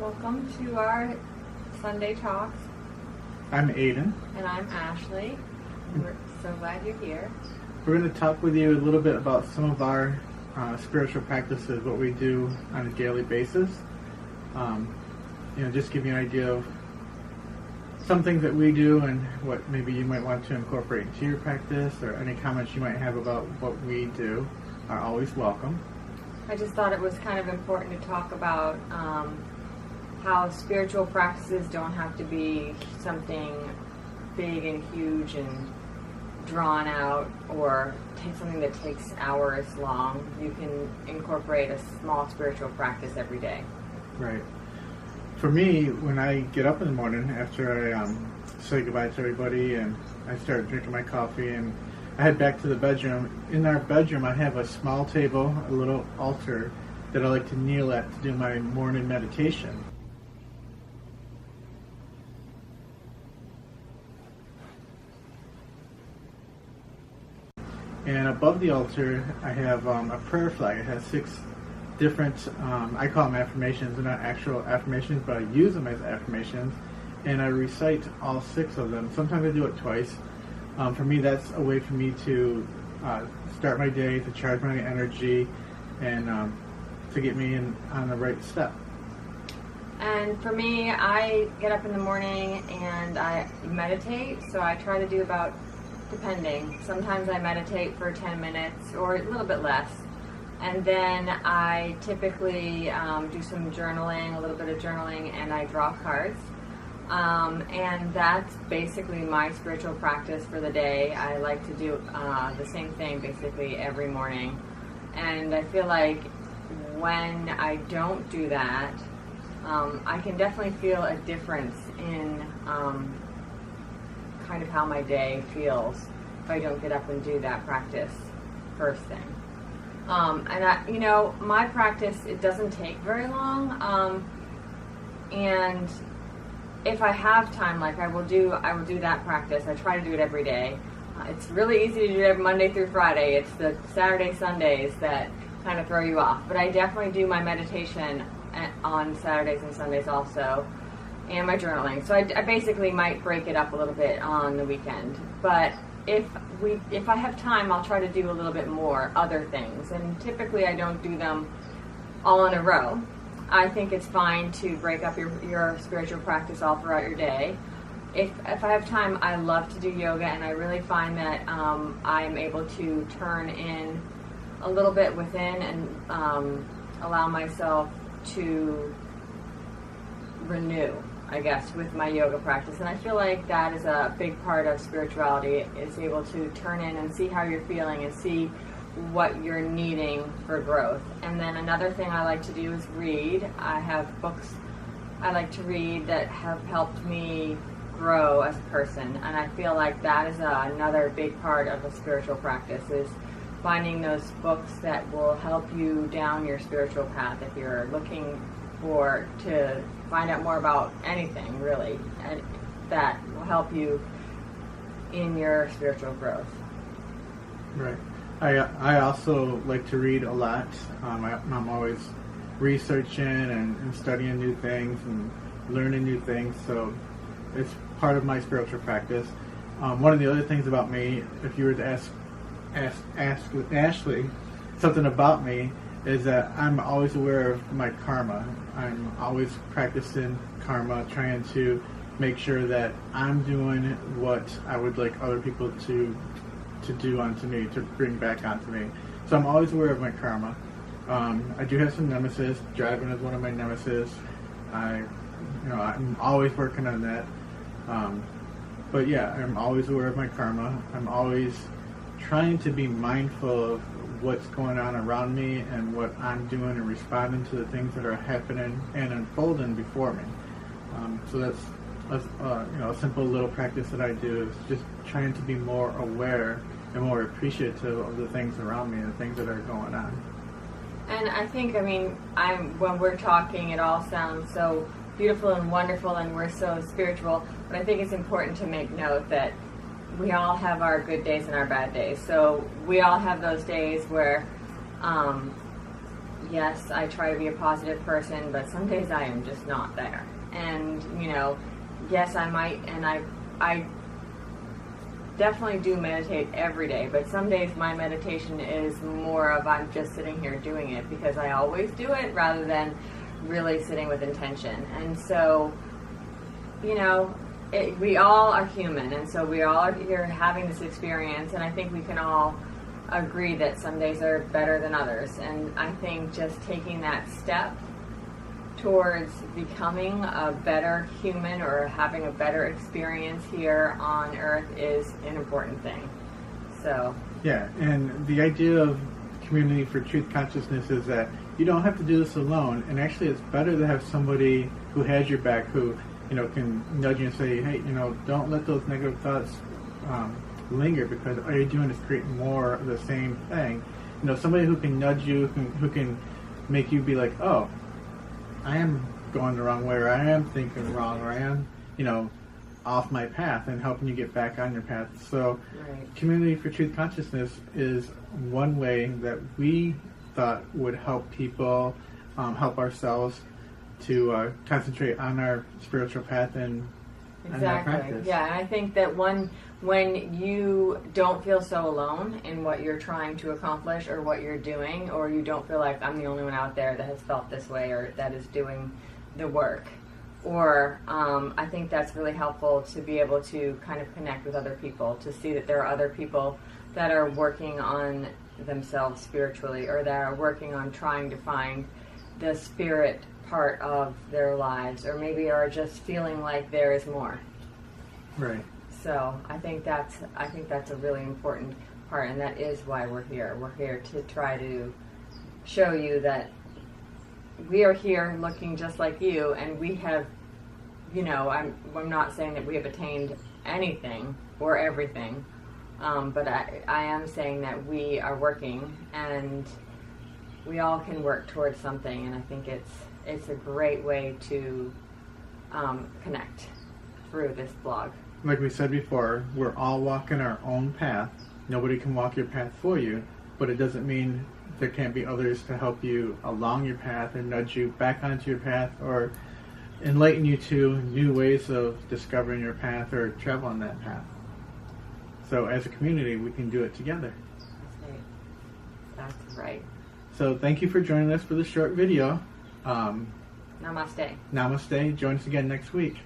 Welcome to our Sunday Talks. I'm Aidan. And I'm Ashley. We're so glad you're here. We're going to talk with you a little bit about some of our spiritual practices, what we do on a daily basis. Just give you an idea of some things that we do and what maybe you might want to incorporate into your practice, or any comments you might have about what we do are always welcome. I just thought it was kind of important to talk about how spiritual practices don't have to be something big and huge and drawn out, or take something that takes hours long. You can incorporate a small spiritual practice every day. Right. For me, when I get up in the morning after I say goodbye to everybody and I start drinking my coffee and I head back to the bedroom. In our bedroom, I have a small table, a little altar that I like to kneel at to do my morning meditation. And above the altar, I have a prayer flag. It has 6 different, I call them affirmations. They're not actual affirmations, but I use them as affirmations. And I recite all 6 of them. Sometimes I do it twice. For me, that's a way for me to start my day, to charge my energy, and to get me on the right step. And for me, I get up in the morning and I meditate. So I try to do about, depending, sometimes I meditate for 10 minutes or a little bit less. And then I typically do some journaling, a little bit of journaling, and I draw cards. And that's basically my spiritual practice for the day. I like to do the same thing basically every morning. And I feel like when I don't do that, I can definitely feel a difference in kind of how my day feels if I don't get up and do that practice first thing. And my practice, it doesn't take very long. And if I have time, like I will do that practice. I try to do it every day. It's really easy to do it Monday through Friday. It's the Saturday, Sundays that kind of throw you off. But I definitely do my meditation on Saturdays and Sundays also, and my journaling. So I basically might break it up a little bit on the weekend. But if I have time, I'll try to do a little bit more other things. And typically I don't do them all in a row. I think it's fine to break up your spiritual practice all throughout your day. If I have time, I love to do yoga, and I really find that I'm able to turn in a little bit within and allow myself to renew, I guess, with my yoga practice. And I feel like that is a big part of spirituality, is able to turn in and see how you're feeling and see what you're needing for growth. And then another thing I like to do is read. I have books I like to read that have helped me grow as a person, and I feel like that is another big part of a spiritual practice, is finding those books that will help you down your spiritual path if you're looking to find out more about anything really, and that will help you in your spiritual growth. Right. I also like to read a lot. I'm always researching and studying new things and learning new things, so it's part of my spiritual practice. One of the other things about me, if you were to ask Ashley something about me, is that I'm always aware of my karma. I'm always practicing karma, trying to make sure that I'm doing what I would like other people to do onto me, to bring back onto me. So I'm always aware of my karma. I do have some nemesis. Driving is one of my nemesis. I'm always working on that. But yeah, I'm always aware of my karma. I'm always trying to be mindful of what's going on around me and what I'm doing and responding to the things that are happening and unfolding before me. So that's a simple little practice that I do, is just trying to be more aware and more appreciative of the things around me and the things that are going on. And I think, when we're talking, it all sounds so beautiful and wonderful, and we're so spiritual, but I think it's important to make note that we all have our good days and our bad days. So we all have those days where yes, I try to be a positive person, but some days I am just not there. And, you know, yes, I might, and I definitely do meditate every day, but some days my meditation is more of I'm just sitting here doing it because I always do it rather than really sitting with intention. And so, you know, we all are human, and so we all are here having this experience, and I think we can all agree that some days are better than others. And I think just taking that step towards becoming a better human or having a better experience here on Earth is an important thing. So yeah, and the idea of community for truth consciousness is that you don't have to do this alone, and actually it's better to have somebody who has your back, who, you know, can nudge you and say, hey, you know, don't let those negative thoughts linger, because all you're doing is creating more of the same thing. You know, somebody who can nudge you, who can make you be like, oh, I am going the wrong way, or I am thinking wrong, or I am, you know, off my path, and helping you get back on your path. So right. Community for Truth Consciousness is one way that we thought would help people, help ourselves to concentrate on our spiritual path and our practice. Yeah, and I think that when you don't feel so alone in what you're trying to accomplish or what you're doing, or you don't feel like I'm the only one out there that has felt this way or that is doing the work, or I think that's really helpful to be able to kind of connect with other people, to see that there are other people that are working on themselves spiritually, or that are working on trying to find the spirit part of their lives, or maybe are just feeling like there is more. Right. So I think that's a really important part, and that is why we're here. We're here to try to show you that we are here looking just like you, and we have, you know, I'm not saying that we have attained anything or everything, but I am saying that we are working, and we all can work towards something, and I think it's a great way to connect through this blog. Like we said before, we're all walking our own path. Nobody can walk your path for you, but it doesn't mean there can't be others to help you along your path and nudge you back onto your path, or enlighten you to new ways of discovering your path or traveling that path. So as a community, we can do it together. That's right. So thank you for joining us for this short video. Namaste. Namaste. Join us again next week.